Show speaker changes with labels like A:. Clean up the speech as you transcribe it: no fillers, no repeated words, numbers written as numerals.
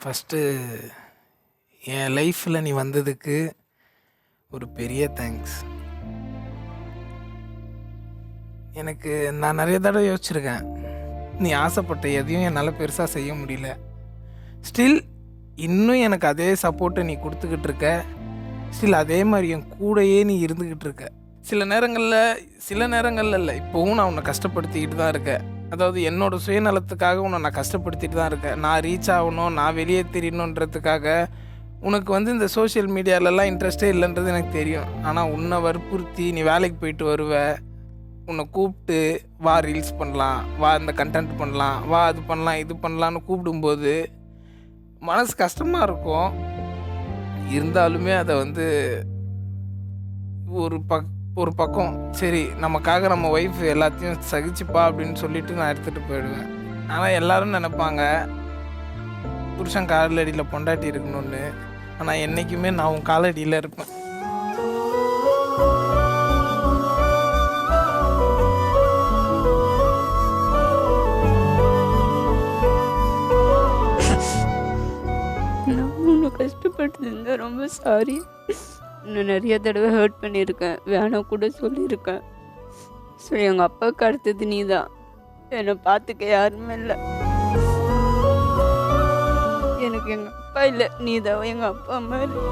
A: First என் லைஃப்பில் நீ வந்ததுக்கு ஒரு பெரிய தேங்க்ஸ். எனக்கு நான் நிறைய தடவை யோசிச்சிருக்கேன். நீ ஆசைப்பட்ட எதையும் என்னால் பெருசாக செய்ய முடியல. ஸ்டில் இன்னும் எனக்கு அதே சப்போர்ட்டை நீ கொடுத்துக்கிட்டு இருக்க. ஸ்டில் அதே மாதிரி என் கூடயே நீ இருந்துக்கிட்டு இருக்க. சில நேரங்களில் இல்லை, இப்போவும் நான் உன்னை கஷ்டப்படுத்திக்கிட்டு தான் இருக்கேன். அதாவது என்னோட சுயநலத்துக்காக உன்னை நான் கஷ்டப்படுத்திட்டு தான் இருக்கேன். நான் ரீச் ஆகணும், நான் வெளியே தெரியணுன்றதுக்காக உனக்கு இந்த சோஷியல் மீடியாலலாம் இன்ட்ரெஸ்டே இல்லைன்றது எனக்கு தெரியும். ஆனால் உன்னை வற்புறுத்தி நீ வேலைக்கு போயிட்டு வருவ, உன்னை கூப்பிட்டு வா ரீல்ஸ் பண்ணலாம், வா இந்த கண்டென்ட் பண்ணலாம், வா அது பண்ணலாம் இது பண்ணலான்னு கூப்பிடும்போது மனசு கஷ்டமாக இருக்கும். இருந்தாலுமே அதை ஒரு பக்கம் சரி நமக்காக நம்ம ஒய்ஃப் எல்லாத்தையும் சகிச்சுப்பா அப்படின்னு சொல்லிட்டு நான் எடுத்துகிட்டு போயிடுவேன். ஆனால் எல்லோரும் நினைப்பாங்க புருஷன் காலடியில் பொண்டாட்டி இருக்கணும்னு. ஆனால் என்றைக்குமே நான் உன் காலடியில் இருப்பேன்.
B: நான் உன்னை கஷ்டப்பட்டது ரொம்ப சாரி. இன்னும் நிறைய தடவை ஹர்ட் பண்ணியிருக்கேன், வேணாம் கூட சொல்லியிருக்கேன். ஸோ எங்கள் அப்பாவுக்கு அடுத்தது நீ தான். என்னை பார்த்துக்க யாருமே இல்லை. எனக்கு எங்கள் அப்பா இல்லை, நீ தான் எங்கள் அப்பா மாதிரி.